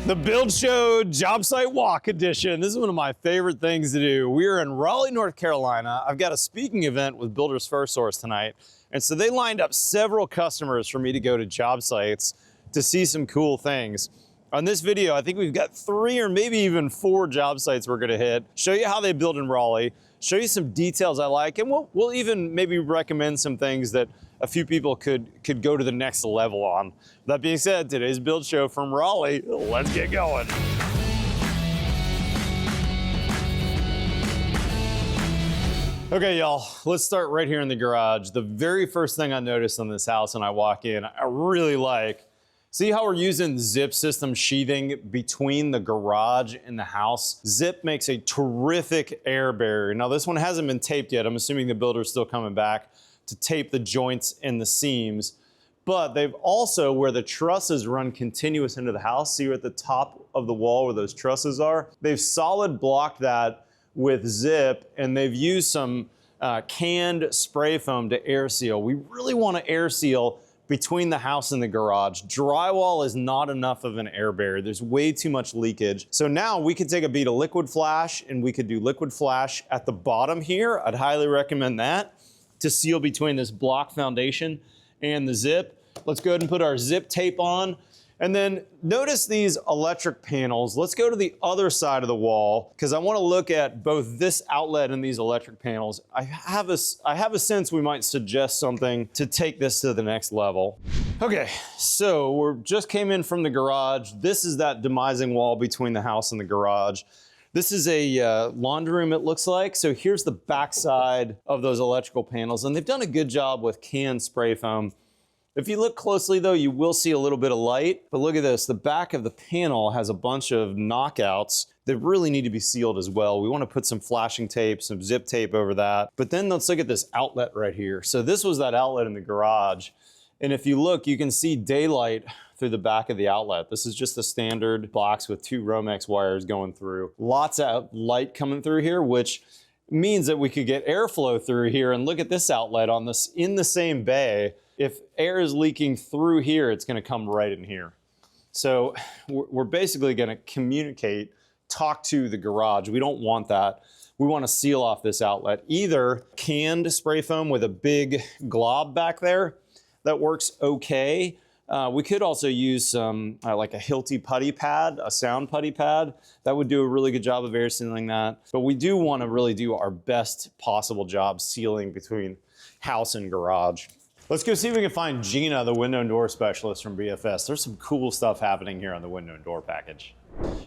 The Build Show Job Site Walk Edition. This is one of my favorite things to do. We are in Raleigh, North Carolina. I've got a speaking event with Builders First Source tonight. And so they lined up several customers for me to go to job sites to see some cool things. On this video, I think we've got 3 or maybe even 4 job sites we're gonna hit, show you how they build in Raleigh, show you some details I like, and we'll even maybe recommend some things that a few people could go to the next level on. That being said, today's Build Show from Raleigh, let's get going. Okay, y'all, let's start right here in the garage. The very first thing I noticed on this house when I walk in, I really like, see how we're using zip system sheathing between the garage and the house? Zip makes a terrific air barrier. Now this one hasn't been taped yet. I'm assuming the builder's still coming back to tape the joints and the seams. But they've also, where the trusses run continuous into the house, see at the top of the wall where those trusses are? They've solid blocked that with zip, and they've used some canned spray foam to air seal. We really want to air seal between the house and the garage. Drywall is not enough of an air barrier. There's way too much leakage. So now we could take a bead of liquid flash and we could do liquid flash at the bottom here. I'd highly recommend that to seal between this block foundation and the zip. Let's go ahead and put our zip tape on. And then notice these electric panels. Let's go to the other side of the wall because I want to look at both this outlet and these electric panels. I have a sense we might suggest something to take this to the next level. Okay, so we just came in from the garage. This is that demising wall between the house and the garage. This is a laundry room, it looks like. So here's the backside of those electrical panels, and they've done a good job with canned spray foam. If you look closely though, you will see a little bit of light, but look at this. The back of the panel has a bunch of knockouts that really need to be sealed as well. We want to put some flashing tape, some zip tape over that. But then let's look at this outlet right here. So this was that outlet in the garage. And if you look, you can see daylight through the back of the outlet. This is just a standard box with 2 Romex wires going through. Lots of light coming through here, which means that we could get airflow through here. And look at this outlet on this in the same bay. If air is leaking through here, it's gonna come right in here. So we're basically gonna communicate, talk to the garage. We don't want that. We wanna seal off this outlet. Either canned spray foam with a big glob back there, that works okay. We could also use some like a Hilti putty pad, a sound putty pad. That would do a really good job of air sealing that. But we do wanna really do our best possible job sealing between house and garage. Let's go see if we can find Gina, the window and door specialist from BFS. There's some cool stuff happening here on the window and door package.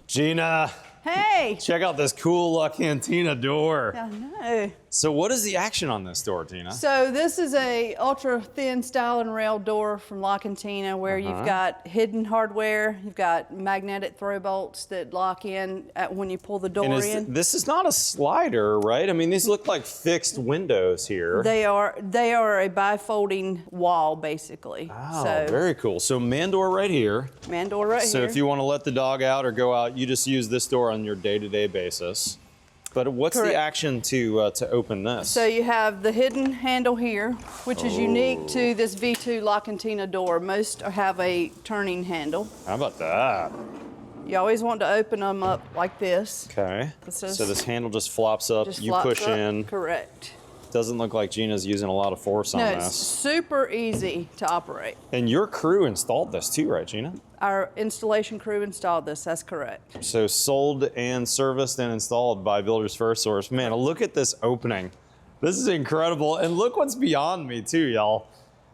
Gina. Hey. Check out this cool LaCantina door. I know. So what is the action on this door, Gina? So this is a ultra thin style and rail door from LaCantina where you've got hidden hardware, you've got magnetic throw bolts that lock in when you pull the door in. This is not a slider, right? I mean, these look like fixed windows here. They are a bifolding wall, basically. Oh, so, very cool. So man door right here. Man door right here. So if you want to let the dog out or go out, you just use this door on your day-to-day basis. But what's the action to open this? So you have the hidden handle here, which is unique to this V2 LaCantina door. Most have a turning handle. How about that? You always want to open them up like this. Okay. So this handle just flops up, you push in. Correct. Doesn't look like Gina's using a lot of force on this. No, it's super easy to operate. And your crew installed this too, right, Gina? Our installation crew installed this, that's correct. So sold and serviced and installed by Builders First Source. Man, look at this opening. This is incredible. And look what's beyond me too, y'all.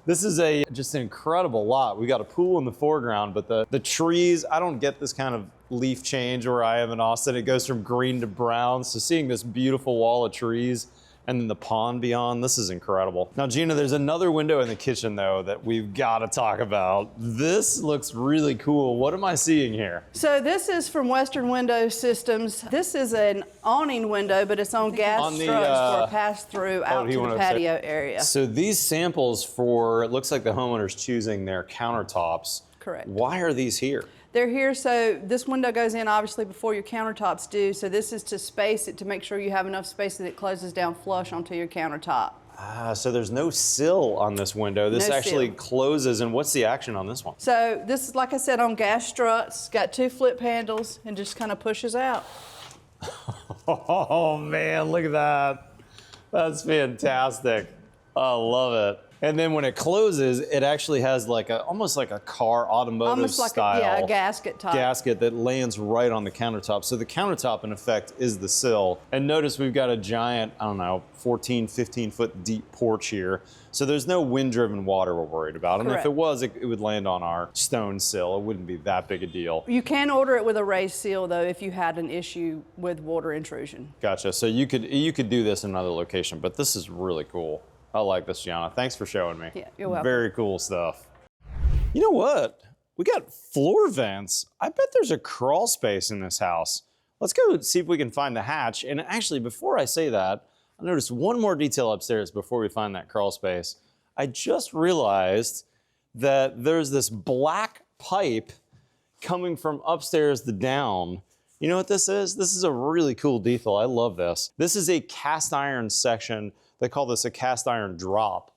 This is just an incredible lot. We got a pool in the foreground, but the trees, I don't get this kind of leaf change where I am in Austin. It goes from green to brown. So seeing this beautiful wall of trees and then the pond beyond, this is incredible. Now, Gina, there's another window in the kitchen though that we've got to talk about. This looks really cool. What am I seeing here? So this is from Western Window Systems. This is an awning window, but it's on gas struts for a pass-through out to the patio area. So these samples for, it looks like the homeowner's choosing their countertops. Correct. Why are these here? They're here, so this window goes in obviously before your countertops do, so this is to space it to make sure you have enough space that it closes down flush onto your countertop. Ah, so there's no sill on this window. This No actually sill. closes, and what's the action on this one? So this is, like I said, on gas struts, got 2 flip handles and just kind of pushes out. Oh man, look at that. That's fantastic. I love it. And then when it closes, it actually has like almost like a car automotive Almost like style a gasket top. gasket that lands right on the countertop. So the countertop in effect is the sill. And notice we've got a giant, I don't know, 14, 15 foot deep porch here. So there's no wind driven water we're worried about. And if Correct. it was, it would land on our stone sill. It wouldn't be that big a deal. You can order it with a raised seal though if you had an issue with water intrusion. Gotcha. So you could do this in another location, but this is really cool. I like this, Gianna. Thanks for showing me. Yeah, you're welcome. Very cool stuff. You know what? We got floor vents. I bet there's a crawl space in this house. Let's go see if we can find the hatch. And actually, before I say that, I noticed one more detail upstairs before we find that crawl space. I just realized that there's this black pipe coming from upstairs to down. You know what this is? This is a really cool detail. I love this. This is a cast iron section. They call this a cast iron drop.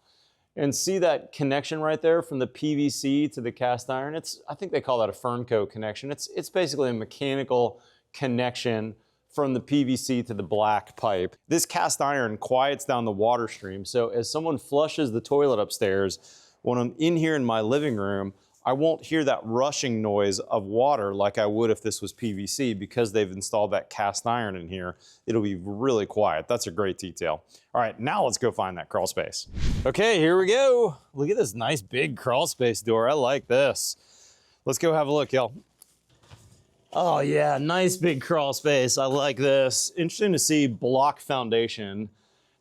And see that connection right there from the PVC to the cast iron? I think they call that a Fernco connection. It's basically a mechanical connection from the PVC to the black pipe. This cast iron quiets down the water stream. So as someone flushes the toilet upstairs, when I'm in here in my living room, I won't hear that rushing noise of water like I would if this was PVC because they've installed that cast iron in here. It'll be really quiet. That's a great detail. All right, now let's go find that crawl space. Okay, here we go. Look at this nice big crawl space door. I like this. Let's go have a look, y'all. Oh yeah, nice big crawl space. I like this. Interesting to see block foundation.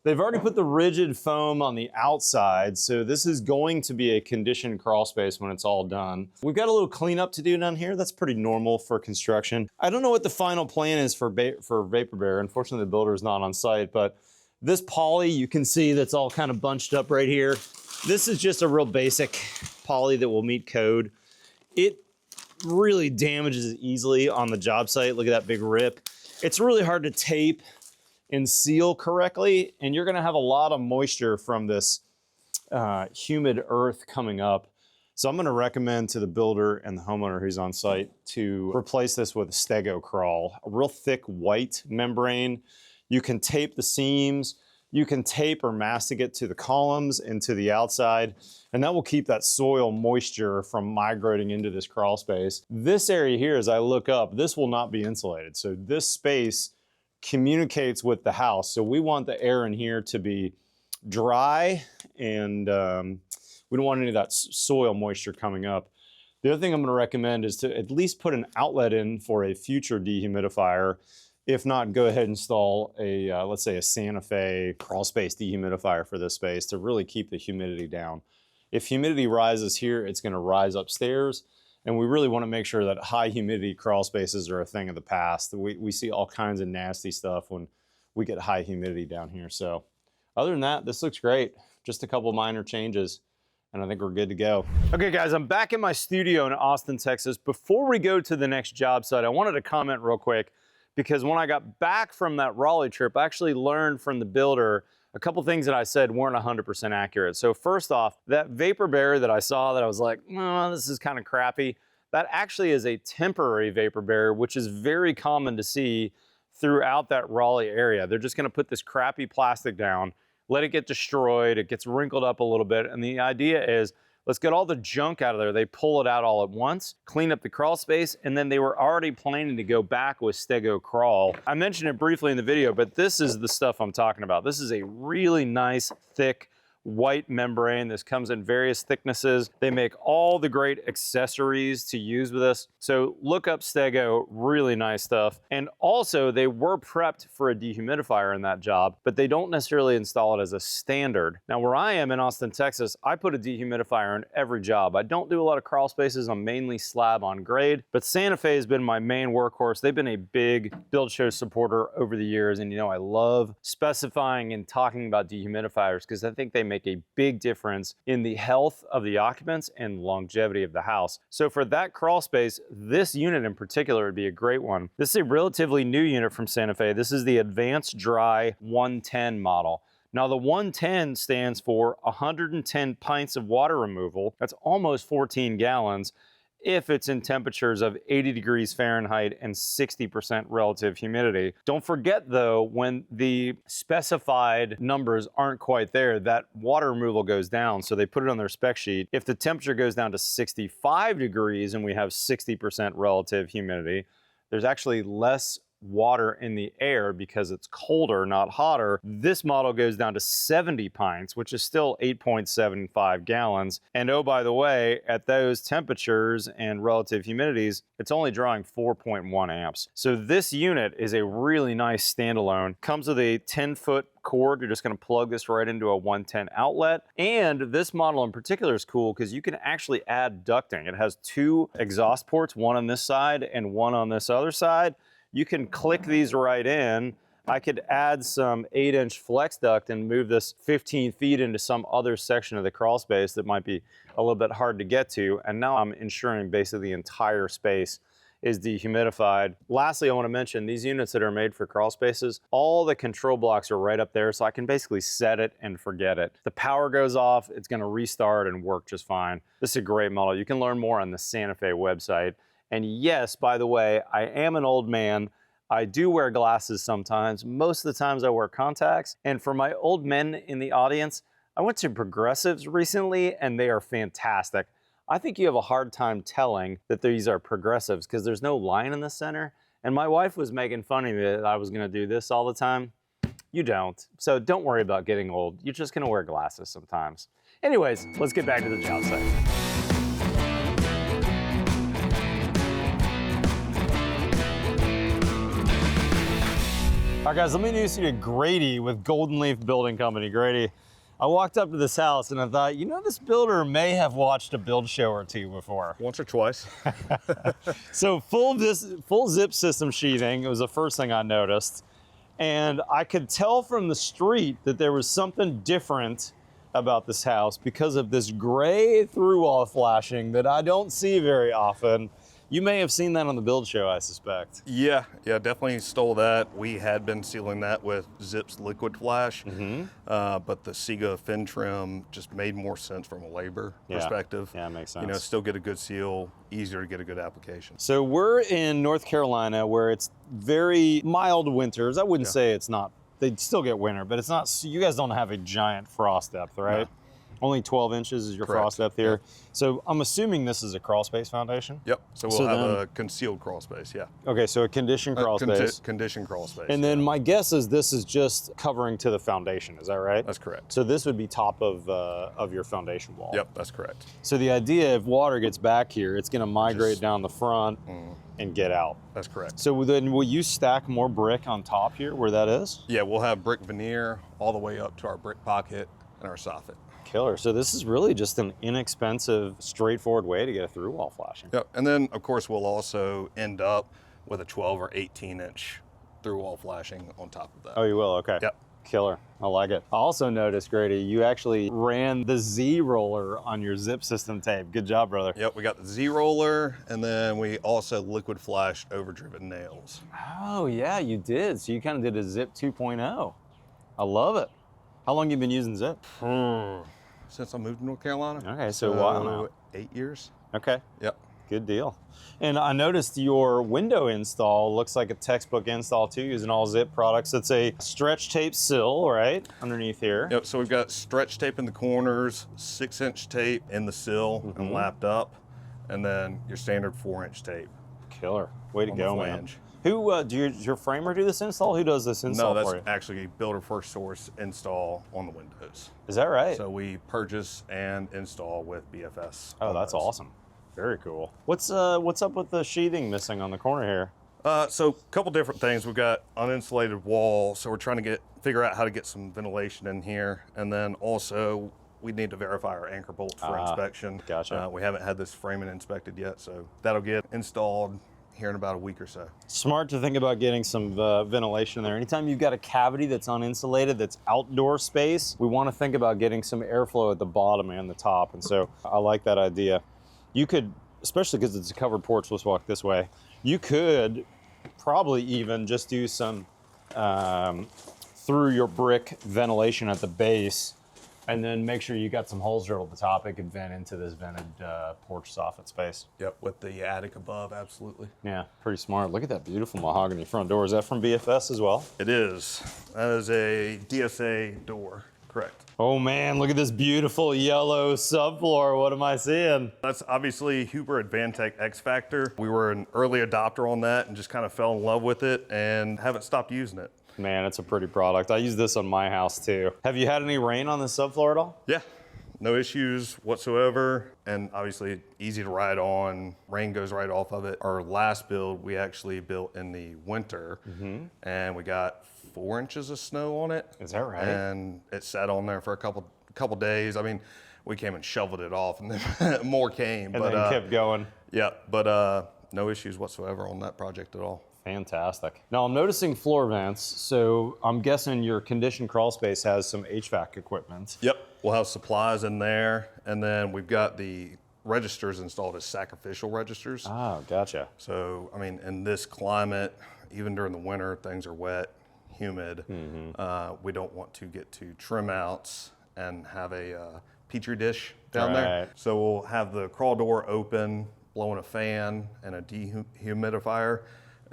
They've already put the rigid foam on the outside, so this is going to be a conditioned crawl space when it's all done. We've got a little cleanup to do down here. That's pretty normal for construction. I don't know what the final plan is for Vapor Bear. Unfortunately, the builder is not on site, but this poly, you can see that's all kind of bunched up right here. This is just a real basic poly that will meet code. It really damages easily on the job site. Look at that big rip. It's really hard to tape and seal correctly, and you're gonna have a lot of moisture from this humid earth coming up. So I'm gonna recommend to the builder and the homeowner who's on site to replace this with a Stego Crawl, a real thick white membrane. You can tape the seams, you can tape or mastic to the columns and to the outside, and that will keep that soil moisture from migrating into this crawl space. This area here, as I look up, this will not be insulated. So this space communicates with the house. So we want the air in here to be dry and we don't want any of that soil moisture coming up. The other thing I'm gonna recommend is to at least put an outlet in for a future dehumidifier. If not, go ahead and install a, let's say a Santa Fe crawl space dehumidifier for this space to really keep the humidity down. If humidity rises here, it's gonna rise upstairs. And we really want to make sure that high humidity crawl spaces are a thing of the past. We see all kinds of nasty stuff when we get high humidity down here. So other than that, this looks great. Just a couple minor changes and I think we're good to go. Okay guys, I'm back in my studio in Austin, Texas. Before we go to the next job site, I wanted to comment real quick because when I got back from that Raleigh trip, I actually learned from the builder a couple things that I said weren't 100% accurate. So first off, that Vapor Bear that I saw that I was like, oh, this is kind of crappy, that actually is a temporary Vapor Bear, which is very common to see throughout that Raleigh area. They're just gonna put this crappy plastic down, let it get destroyed, it gets wrinkled up a little bit, and the idea is, let's get all the junk out of there. They pull it out all at once, clean up the crawl space, and then they were already planning to go back with Stego Crawl. I mentioned it briefly in the video, but this is the stuff I'm talking about. This is a really nice, thick, white membrane. This comes in various thicknesses. They make all the great accessories to use with this. So look up Stego, really nice stuff. And also they were prepped for a dehumidifier in that job, but they don't necessarily install it as a standard. Now where I am in Austin, Texas, I put a dehumidifier in every job. I don't do a lot of crawl spaces. I'm mainly slab on grade, but Santa Fe has been my main workhorse. They've been a big Build Show supporter over the years. And you know, I love specifying and talking about dehumidifiers because I think they make a big difference in the health of the occupants and longevity of the house. So for that crawl space, this unit in particular would be a great one. This is a relatively new unit from Santa Fe. This is the Advanced Dry 110 model. Now the 110 stands for 110 pints of water removal. That's almost 14 gallons if it's in temperatures of 80 degrees Fahrenheit and 60% relative humidity. Don't forget though, when the specified numbers aren't quite there, that water removal goes down. So they put it on their spec sheet. If the temperature goes down to 65 degrees and we have 60% relative humidity, there's actually less water in the air because it's colder, not hotter. This model goes down to 70 pints, which is still 8.75 gallons. And oh, by the way, at those temperatures and relative humidities, it's only drawing 4.1 amps. So this unit is a really nice standalone. Comes with a 10-foot cord. You're just going to plug this right into a 110 outlet. And this model in particular is cool because you can actually add ducting. It has 2 exhaust ports, one on this side and one on this other side. You can click these right in. I could add some 8-inch flex duct and move this 15 feet into some other section of the crawl space that might be a little bit hard to get to. And now I'm ensuring basically the entire space is dehumidified. Lastly, I want to mention these units that are made for crawl spaces, all the control blocks are right up there, so I can basically set it and forget it. The power goes off, it's going to restart and work just fine. This is a great model. You can learn more on the Santa Fe website. And yes, by the way, I am an old man. I do wear glasses sometimes. Most of the times I wear contacts. And for my old men in the audience, I went to Progressives recently and they are fantastic. I think you have a hard time telling that these are Progressives because there's no line in the center. And my wife was making fun of me that I was gonna do this all the time. You don't. So don't worry about getting old. You're just gonna wear glasses sometimes. Anyways, let's get back to the job site. All right, guys, let me introduce you to Grady with Golden Leaf Building Company. Grady, I walked up to this house and I thought, you know, this builder may have watched a build show or two before. Once or twice. So full zip system sheathing, it was the first thing I noticed. And I could tell from the street that there was something different about this house because of this gray through-wall flashing that I don't see very often. You may have seen that on the build show, I suspect. Yeah, definitely stole that. We had been sealing that with Zip's liquid flash, but the Stego fin trim just made more sense from a labor perspective. Yeah, it makes sense. You know, still get a good seal, easier to get a good application. So we're in North Carolina where it's very mild winters. I wouldn't say it's not, they still get winter, but it's not, you guys don't have a giant frost depth, right? No. Only 12 inches is your frost depth here. Yep. So I'm assuming this is a crawl space foundation? Yep, so we'll have a concealed crawl space, Okay, so a conditioned crawl space. Conditioned crawl space. And then my guess is this is just covering to the foundation, is that right? That's correct. So this would be top of your foundation wall? Yep, that's correct. So the idea, if water gets back here, it's gonna migrate down the front and get out. That's correct. So then will you stack more brick on top here where that is? Yeah, we'll have brick veneer all the way up to our brick pocket and our soffit. Killer. So this is really just an inexpensive, straightforward way to get a through wall flashing. Yep, and then of course we'll also end up with a 12 or 18 inch through wall flashing on top of that. Oh, you will? Okay. Yep. Killer. I like it. I also noticed, Grady, you actually ran the Z roller on your zip system tape. Good job, brother. Yep, we got the Z roller, and then we also liquid flashed overdriven nails. Oh yeah, you did. So you kind of did a Zip 2.0. I love it. How long have you been using Zip? Since I moved to North Carolina. Okay, so a while now. 8 years. Okay. Yep. Good deal. And I noticed your window install looks like a textbook install too, using all Zip products. It's a stretch tape sill, right, underneath here. Yep, so we've got stretch tape in the corners, 6-inch tape in the sill and lapped up, and then your standard 4-inch tape. Killer. Way to go, man. Who, does your framer do this install? Who does this install for you? No, that's actually Builder First Source install on the windows. Is that right? So we purchase and install with BFS. Oh, that's awesome. Very cool. What's up with the sheathing missing on the corner here? So a couple different things. We've got uninsulated wall, so we're trying to figure out how to get some ventilation in here. And then also we need to verify our anchor bolts for inspection. Gotcha. We haven't had this framing inspected yet, so that'll get installed here in about a week or so. Smart to think about getting some ventilation there. Anytime you've got a cavity that's uninsulated, that's outdoor space, we want to think about getting some airflow at the bottom and the top. And so I like that idea. You could, especially because it's a covered porch, let's walk this way. You could probably even just do some through your brick ventilation at the base, and then make sure you got some holes drilled at the top. It could vent into this vented porch soffit space. Yep, with the attic above, absolutely. Yeah, pretty smart. Look at that beautiful mahogany front door. Is that from BFS as well? It is. That is a DSA door, correct. Oh man, look at this beautiful yellow subfloor. What am I seeing? That's obviously Huber Advantech X Factor. We were an early adopter on that and just kind of fell in love with it and haven't stopped using it. Man, it's a pretty product. I use this on my house too. Have you had any rain on this subfloor at all? Yeah, no issues whatsoever. And obviously easy to ride on. Rain goes right off of it. Our last build, we actually built in the winter and we got 4 inches of snow on it. Is that right? And it sat on there for a couple days. I mean, we came and shoveled it off and then more came. And then kept going. Yeah, but no issues whatsoever on that project at all. Fantastic. Now I'm noticing floor vents, so I'm guessing your conditioned crawl space has some HVAC equipment. Yep, we'll have supplies in there, and then we've got the registers installed as sacrificial registers. Oh, gotcha. So, I mean, in this climate, even during the winter, things are wet, humid. We don't want to get to trim outs and have a petri dish down there. So we'll have the crawl door open, blowing a fan and a dehumidifier.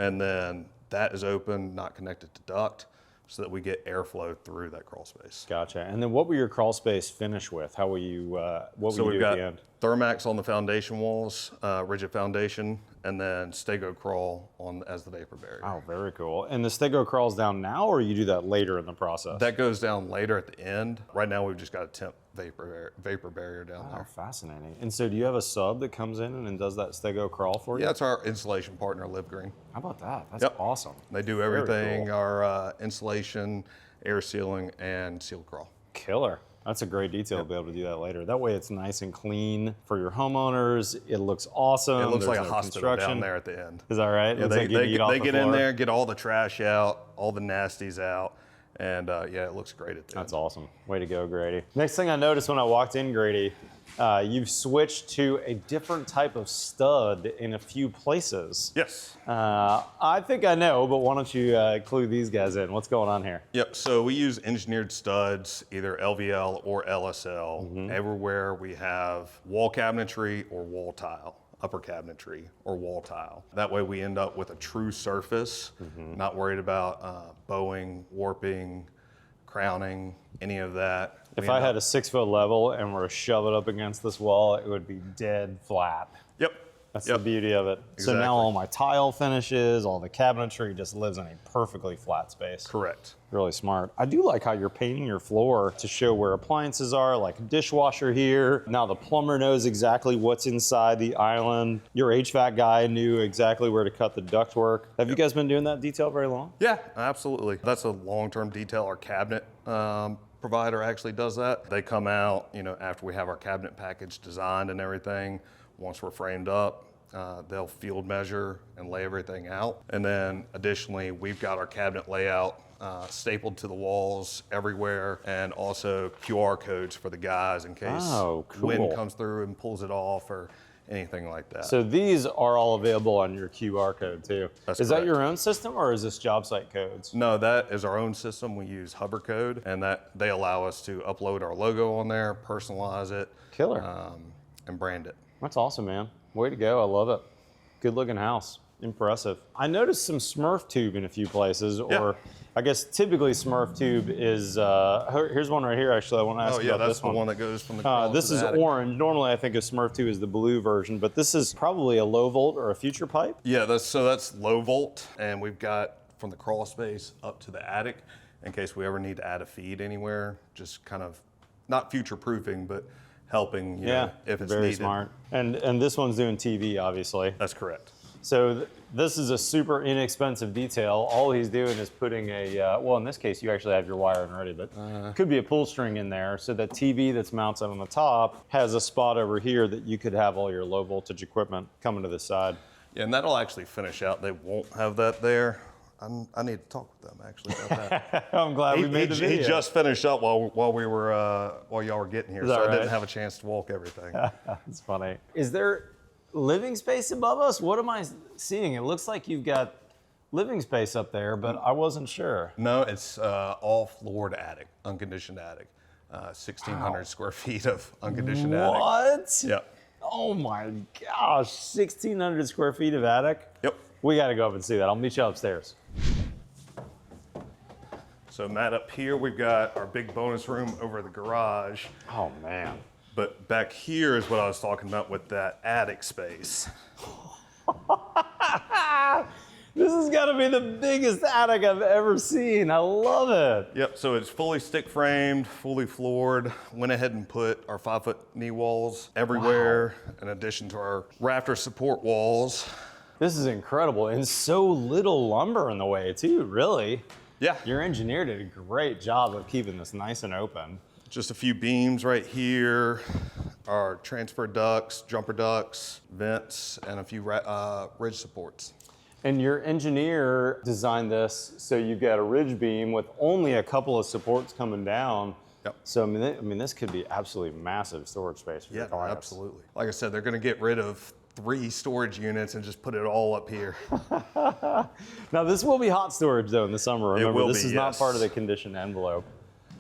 And then that is open, not connected to duct, so that we get airflow through that crawl space. Gotcha. And then what will your crawl space finish with? How will you, what will you do at the end? Thermax on the foundation walls, rigid foundation, and then Stego Crawl on as the vapor barrier. Oh, very cool. And the Stego Crawl's down now, or you do that later in the process? That goes down later at the end. Right now, we've just got a temp vapor barrier down Oh, there. fascinating. And so do you have a sub that comes in and does that Stego Crawl for you? Yeah, it's our installation partner, Live Green. How about that? That's Yep. awesome. They do Very everything, cool. our insulation, air sealing, and seal crawl. Killer. That's a great detail to be able to do that later. That way it's nice and clean for your homeowners. It looks awesome. It looks There's like a no hospital construction. down there at the end. Is that right? Yeah, Looks they like you eat off they the get in floor. there, get all the trash out, all the nasties out, and yeah, it looks great at the That's end. awesome. Way to go, Grady. Next thing I noticed when I walked in, Grady, you've switched to a different type of stud in a few places. Yes. I think I know, but why don't you clue these guys in? What's going on here? Yep, so we use engineered studs, either LVL or LSL. Everywhere we have wall cabinetry or wall tile, upper cabinetry or wall tile. That way we end up with a true surface, not worried about bowing, warping, crowning, any of that. If I had a 6-foot level and were to shove it up against this wall, it would be dead flat. Yep. That's the beauty of it. So Exactly. now all my tile finishes, all the cabinetry just lives in a perfectly flat space. Correct. Really smart. I do like how you're painting your floor to show where appliances are, like a dishwasher here. Now the plumber knows exactly what's inside the island. Your HVAC guy knew exactly where to cut the ductwork. Have you guys been doing that detail very long? Yeah, absolutely. That's a long-term detail. Our cabinet provider actually does that. They come out, you know, after we have our cabinet package designed and everything. Once we're framed up, they'll field measure and lay everything out. And then additionally, we've got our cabinet layout stapled to the walls everywhere, and also QR codes for the guys in case wind comes through and pulls it off or anything like that. So these are all available on your QR code too. That's Is that correct. your own system or is this Jobsite codes? No, that is our own system. We use Hover Code, and that they allow us to upload our logo on there, personalize it, Killer. and brand it. That's awesome, man. Way to go. I love it. Good looking house. Impressive. I noticed some Smurf tube in a few places, or Yeah. I guess typically Smurf tube is, here's one right here actually. I want to ask Oh you yeah, about that's this the one. one that goes from the crawl This to the is attic. orange. Normally I think of Smurf tube as the blue version, but this is probably a low volt or a future pipe. Yeah, that's low volt, and we've got from the crawl space up to the attic in case we ever need to add a feed anywhere. Just kind of not future proofing, but helping you know, if it's very needed. smart. And this one's doing TV, obviously. That's correct. So this is a super inexpensive detail. All he's doing is putting a, well, in this case, you actually have your wiring ready, but could be a pull string in there. So that TV that's mounted on the top has a spot over here that you could have all your low voltage equipment coming to the side. Yeah, and that'll actually finish out. They won't have that there. I need to talk with them actually about that. I'm glad we made the video. He just finished up while y'all were getting here, Is so that I right? didn't have a chance to walk everything. That's funny. Is there living space above us? What am I seeing? It looks like you've got living space up there, but I wasn't sure. No, it's all floored attic, unconditioned attic. 1,600 square feet of unconditioned attic. What? Yep. Oh my gosh, 1,600 square feet of attic? Yep. We gotta go up and see that. I'll meet you upstairs. So Matt, up here we've got our big bonus room over the garage. Oh man. But back here is what I was talking about with that attic space. This has got to be the biggest attic I've ever seen. I love it. Yep, so it's fully stick framed, fully floored. Went ahead and put our 5-foot knee walls everywhere, in addition to our rafter support walls. This is incredible, and so little lumber in the way too, really. Yeah. Your engineer did a great job of keeping this nice and open. Just a few beams right here, our transfer ducts, jumper ducts, vents, and a few ridge supports. And your engineer designed this so you've got a ridge beam with only a couple of supports coming down. Yep. So I mean, this could be absolutely massive storage space for your Yeah, clients. absolutely. Like I said, they're gonna get rid of 3 storage units and just put it all up here. Now this will be hot storage though in the summer. Remember, will this be, is not yes. part of the conditioned envelope.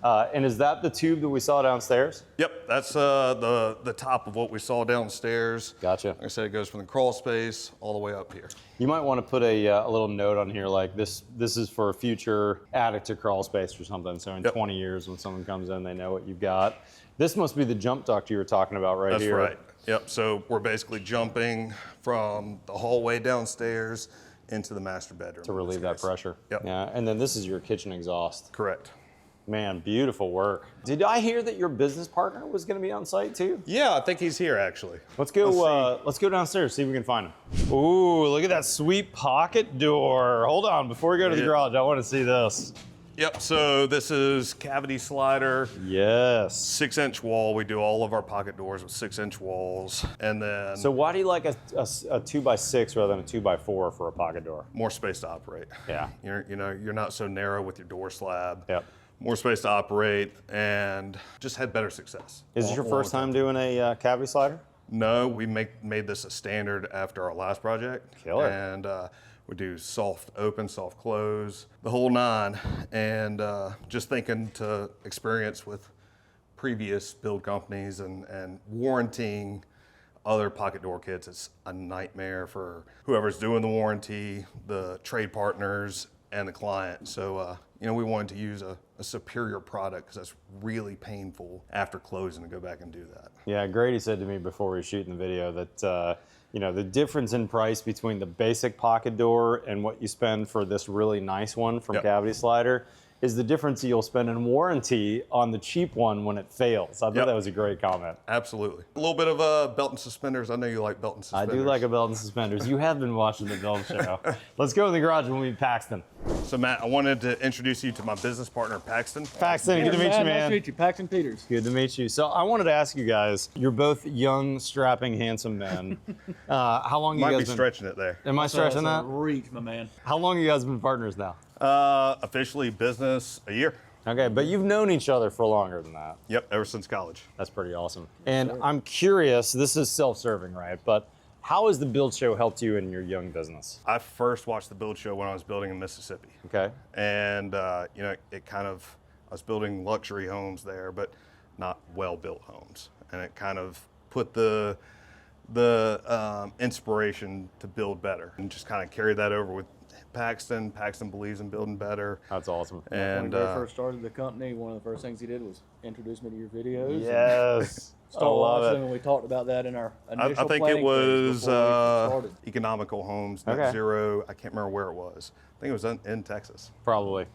And is that the tube that we saw downstairs? Yep, that's the top of what we saw downstairs. Gotcha. Like I said, it goes from the crawl space all the way up here. You might want to put a little note on here like this is for a future attic to crawl space or something. So in Yep. 20 years when someone comes in, they know what you've got. This must be the jump duct you were talking about right That's here. right. Yep, so we're basically jumping from the hallway downstairs into the master bedroom. To relieve that pressure. Yep. Yeah, and then this is your kitchen exhaust. Correct. Man, beautiful work. Did I hear that your business partner was going to be on site too? Yeah, I think he's here actually. Let's go. Let's go downstairs, see if we can find him. Ooh, look at that sweet pocket door. Hold on, before we go to the Yeah. garage, I want to see this. Yep, so this is cavity slider, Yes. 6-inch wall. We do all of our pocket doors with 6-inch walls. And then So why do you like a 2x6 rather than a 2x4 for a pocket door? more space to operate. Yeah. You're not so narrow with your door slab. Yep. More space to operate and just had better success. Is this all- your all first the time doing a cavity slider? No, we made this a standard after our last project. Killer. And we do soft open, soft close, the whole 9. And just thinking to experience with previous build companies and warranting other pocket door kits, it's a nightmare for whoever's doing the warranty, the trade partners, and the client. So, we wanted to use a superior product because that's really painful after closing to go back and do that. Yeah, Grady said to me before we were shooting the video that the difference in price between the basic pocket door and what you spend for this really nice one from Yep. Cavity Slider is the difference that you'll spend in warranty on the cheap one when it fails. I thought Yep. that was a great comment. Absolutely. A little bit of belt and suspenders. I know you like belt and I suspenders. do like a belt and suspenders. You have been watching the build show. Let's go in the garage and we'll meet Paxton. So Matt, I wanted to introduce you to my business partner, Paxton. Paxton, good to meet you, Nice to man. meet you, Paxton Peters. Good to meet you. So I wanted to ask you guys, you're both young, strapping, handsome men. How long Might you be guys been? stretching it there. Am I stretching That's that? a reach, my man. How long you guys been partners now? Officially business a year. Okay, but you've known each other for longer than that. Yep, ever since college. That's pretty awesome. And I'm curious, this is self-serving, right? But how has the build show helped you in your young business? I first watched the build show when I was building in Mississippi. Okay. And, I was building luxury homes there, but not well-built homes. And it kind of put the inspiration to build better and just kind of carried that over with Paxton. Paxton believes in building better. That's awesome. When And we very first started the company, one of the first things he did was introduce me to your videos. Yes. I Started love watching them, it. and we talked about that in our I initial think it planning phase was before we started. economical homes, net Okay. zero. I can't remember where it was. I think it was in Texas. Probably.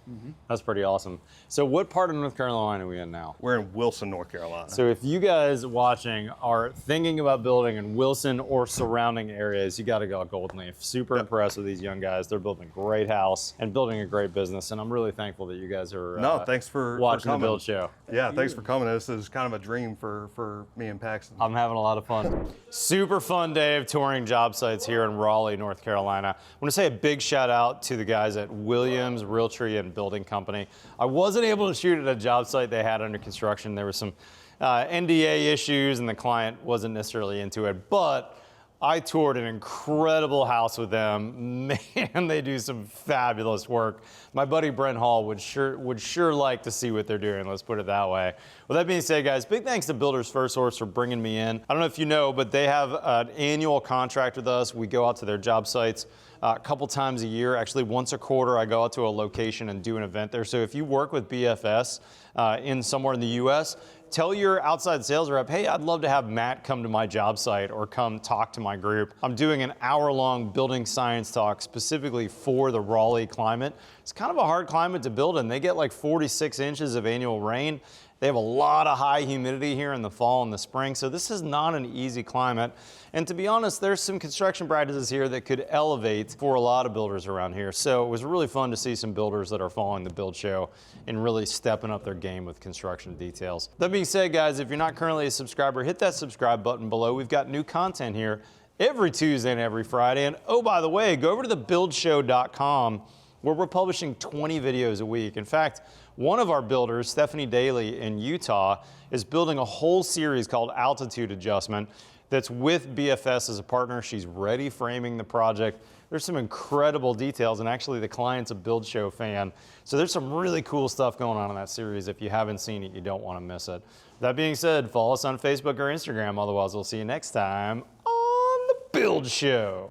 That's pretty awesome. So what part of North Carolina are we in now? We're in Wilson, North Carolina. So if you guys watching are thinking about building in Wilson or surrounding areas, you got to go to Golden Leaf. Super impressed with these young guys. They're building a great house and building a great business. And I'm really thankful that you guys are No, thanks for watching the coming. build show. Yeah, thanks for coming. This is kind of a dream for me and Paxton. I'm having a lot of fun. Super fun day of touring job sites here in Raleigh, North Carolina. I want to say a big shout out to the guys at Williams Realty and Building Company. I wasn't able to shoot at a job site they had under construction. There were some NDA issues and the client wasn't necessarily into it, but I toured an incredible house with them. Man, they do some fabulous work. My buddy Brent Hall would sure like to see what they're doing, let's put it that way. With that being said, guys, big thanks to Builders First Source for bringing me in. I don't know if you know, but they have an annual contract with us. We go out to their job sites a couple times a year. Actually, once a quarter, I go out to a location and do an event there. So if you work with BFS in somewhere in the US, tell your outside sales rep, hey, I'd love to have Matt come to my job site or come talk to my group. I'm doing an hour-long building science talk specifically for the Raleigh climate. It's kind of a hard climate to build in. They get like 46 inches of annual rain. They have a lot of high humidity here in the fall and the spring, so this is not an easy climate. And to be honest, there's some construction practices here that could elevate for a lot of builders around here. So it was really fun to see some builders that are following the build show and really stepping up their game with construction details. That being said, guys, if you're not currently a subscriber, hit that subscribe button below. We've got new content here every Tuesday and every Friday. And oh, by the way, go over to thebuildshow.com where we're publishing 20 videos a week. In fact, one of our builders, Stephanie Daly in Utah, is building a whole series called Altitude Adjustment that's with BFS as a partner. She's ready framing the project. There's some incredible details, and actually the client's a Build Show fan. So there's some really cool stuff going on in that series. If you haven't seen it, you don't want to miss it. That being said, follow us on Facebook or Instagram. Otherwise, we'll see you next time on The Build Show.